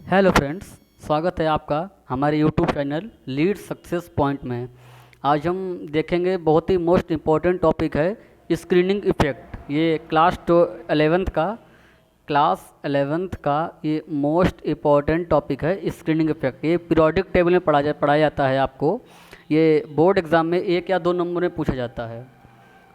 Hello friends, स्वागत है आपका हमारे YouTube channel lead success point में। आज हम देखेंगे बहुत ही मोस्ट इम्पॉर्टेंट टॉपिक है स्क्रीनिंग इफ़ेक्ट। ये क्लास 11th का ये मोस्ट इम्पॉर्टेंट टॉपिक है स्क्रीनिंग इफ़ेक्ट। ये पीरियोडिक टेबल में पढ़ाया जाता है आपको। ये बोर्ड एग्ज़ाम में 1 या 2 नंबर में पूछा जाता है।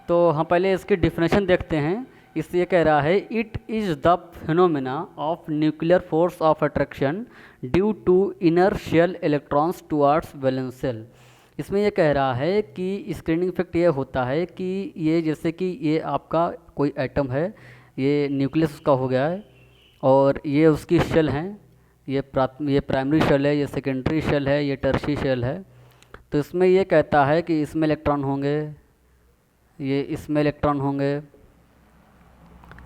तो हम पहले इसकी डिफिनेशन देखते हैं। इसलिए कह रहा है it is the phenomena of nuclear force of attraction due to inertial electrons towards valence shell. इसमें ये कह रहा है कि स्क्रीनिंग इफेक्ट ये होता है कि ये जैसे कि ये आपका कोई एटम है, ये न्यूक्लियस उसका हो गया है और ये उसकी शेल हैं। ये प्राइमरी शेल है, ये सेकेंडरी शेल है, ये टर्शियरी शेल है। तो इसमें ये कहता है कि इसमें इलेक्ट्रॉन होंगे, ये इसमें इलेक्ट्रॉन होंगे,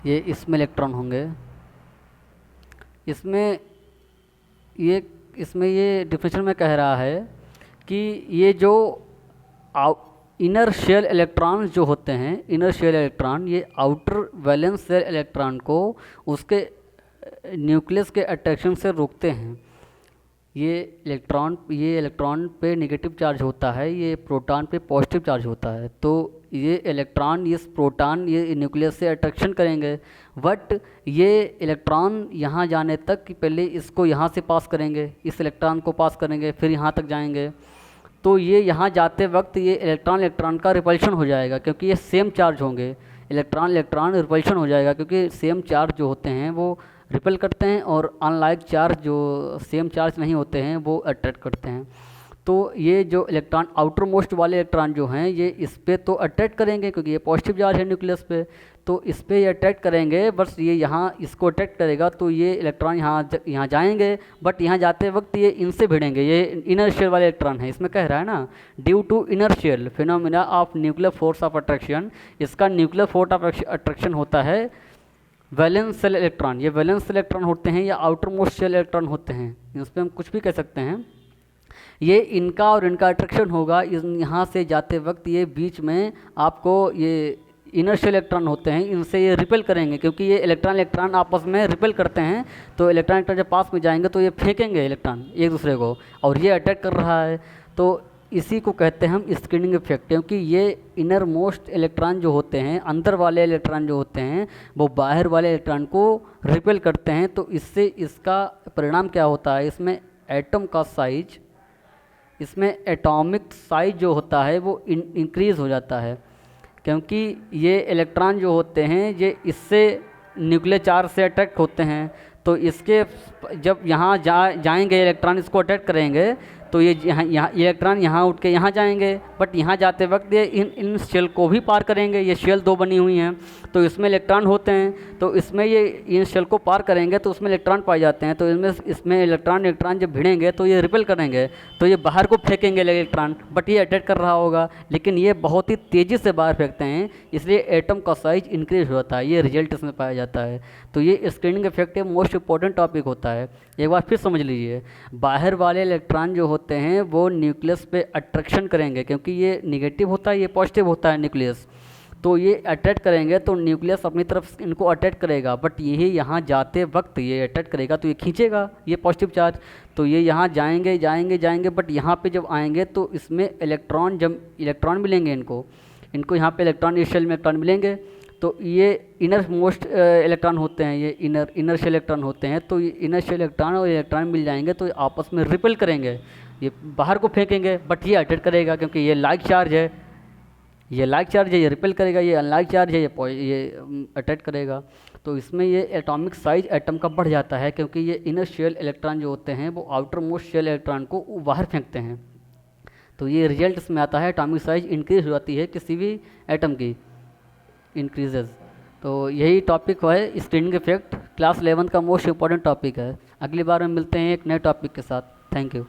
ये इसमें इलेक्ट्रॉन होंगे। इसमें ये डिफिनेशन में कह रहा है कि ये जो इनर शेल इलेक्ट्रॉन जो होते हैं, इनर शेल इलेक्ट्रॉन ये आउटर वैलेंस शेल इलेक्ट्रॉन को उसके न्यूक्लियस के अट्रैक्शन से रोकते हैं। ये इलेक्ट्रॉन पे नेगेटिव चार्ज होता है, ये प्रोटॉन पे पॉजिटिव चार्ज होता है। तो ये इलेक्ट्रॉन इस प्रोटॉन ये न्यूक्लियस से अट्रैक्शन करेंगे, बट ये इलेक्ट्रॉन यहाँ जाने तक कि पहले इसको यहाँ से पास करेंगे, इस इलेक्ट्रॉन को पास करेंगे, फिर यहाँ तक जाएंगे। तो ये यहाँ जाते वक्त ये इलेक्ट्रॉन का रिपल्शन हो जाएगा, क्योंकि ये सेम चार्ज होंगे। इलेक्ट्रॉन रिपल्शन हो जाएगा, क्योंकि सेम चार्ज जो होते हैं वो रिपेल करते हैं और अनलाइक चार्ज जो सेम चार्ज नहीं होते हैं वो अट्रैक्ट करते हैं। तो ये जो इलेक्ट्रॉन आउटर मोस्ट वाले इलेक्ट्रॉन जो हैं ये इस पे तो अट्रैक्ट करेंगे, क्योंकि ये पॉजिटिव चार्ज है न्यूक्लियस पे, तो इस पे ये अट्रैक्ट करेंगे। बस ये यहाँ इसको अट्रैक्ट करेगा तो ये इलेक्ट्रॉन यहाँ जाएंगे, बट यहाँ जाते वक्त ये इनसे भिड़ेंगे। ये इनर शेल वाले इलेक्ट्रॉन है। इसमें कह रहा है ना due to inner shell phenomena of nuclear force of attraction. इसका न्यूक्लियर फोर्स ऑफ अट्रैक्शन होता है वैलेंस शेल इलेक्ट्रॉन। ये वैलेंस शेल इलेक्ट्रॉन होते हैं या आउटर मोस्ट शेल इलेक्ट्रॉन होते हैं, इस पर हम कुछ भी कह सकते हैं। ये इनका और इनका अट्रैक्शन होगा यहाँ से जाते वक्त। ये बीच में आपको ये इनर शेल इलेक्ट्रॉन होते हैं, इनसे ये रिपेल करेंगे, क्योंकि ये इलेक्ट्रॉन आपस में रिपेल करते हैं। तो इलेक्ट्रॉन जब पास में जाएंगे तो ये फेंकेंगे इलेक्ट्रॉन एक दूसरे को, और ये अटैक कर रहा है। तो इसी को कहते हैं हम स्क्रीनिंग इफेक्ट, क्योंकि ये इनर मोस्ट इलेक्ट्रॉन जो होते हैं, अंदर वाले इलेक्ट्रॉन जो होते हैं वो बाहर वाले इलेक्ट्रॉन को रिपेल करते हैं। तो इससे इसका परिणाम क्या होता है, इसमें एटम का साइज, इसमें एटॉमिक साइज जो होता है वो इंक्रीज़ हो जाता है, क्योंकि ये इलेक्ट्रॉन जो होते हैं ये इससे न्यूक्लियर चार्ज से अटैक होते हैं। तो इसके जब यहाँ जाएंगे इलेक्ट्रॉन, इसको अटैक करेंगे, तो ये यहाँ इलेक्ट्रॉन यहाँ उठ के यहाँ जाएंगे, बट यहाँ जाते वक्त ये इन शेल को भी पार करेंगे। ये शेल 2 बनी हुई हैं, तो इसमें इलेक्ट्रॉन होते हैं, तो इसमें ये इन शेल को पार करेंगे तो उसमें इलेक्ट्रॉन पाए जाते हैं। तो इसमें इलेक्ट्रॉन जब भिड़ेंगे तो ये रिपेल करेंगे, तो ये बाहर को फेंकेंगे इलेक्ट्रॉन, बट ये अटैक कर रहा होगा, लेकिन ये बहुत ही तेज़ी से बाहर फेंकते हैं, इसलिए एटम का साइज इंक्रीज होता है। ये रिजल्ट इसमें पाया जाता है। तो ये screening effect most important topic होता है। एक बार फिर समझ लीजिए, बाहर वाले इलेक्ट्रॉन जो होते हैं वो न्यूक्लियस पे अट्रैक्शन करेंगे, क्योंकि ये निगेटिव होता है, ये पॉजिटिव होता है न्यूक्लियस। तो ये अटैक करेंगे तो न्यूक्लियस अपनी तरफ इनको अटैक करेगा, बट यही यहाँ जाते वक्त ये अटैक करेगा तो ये खींचेगा ये पॉजिटिव चार्ज। तो ये यहाँ जाएंगे, बट यहाँ पे जब आएंगे तो इसमें इलेक्ट्रॉन मिलेंगे इनको यहाँ पे इलेक्ट्रॉन, इस शेल में इलेक्ट्रॉन मिलेंगे। तो ये इनर मोस्ट इलेक्ट्रॉन होते हैं, ये इनर शेल इलेक्ट्रॉन होते हैं। तो ये इनर शेल इलेक्ट्रॉन और इलेक्ट्रॉन मिल जाएंगे तो आपस में रिपेल करेंगे, ये बाहर को फेंकेंगे, बट ये अटैक करेगा, क्योंकि ये लाइक चार्ज है, ये रिपेल करेगा, ये अनलाइक चार्ज है, ये अटैक करेगा। तो इसमें ये एटॉमिक साइज एटम का बढ़ जाता है, क्योंकि ये इनर शेल इलेक्ट्रॉन जो होते हैं वो आउटर मोस्ट शेल इलेक्ट्रॉन को बाहर फेंकते हैं। तो ये रिजल्ट इसमें आता है, एटॉमिक साइज इंक्रीज हो जाती है किसी भी एटम की, इंक्रीजेज। तो यही टॉपिक है स्क्रीनिंग इफेक्ट, क्लास 11 का मोस्ट इंपॉर्टेंट टॉपिक है। अगली बार हम मिलते हैं एक नए टॉपिक के साथ। Thank you.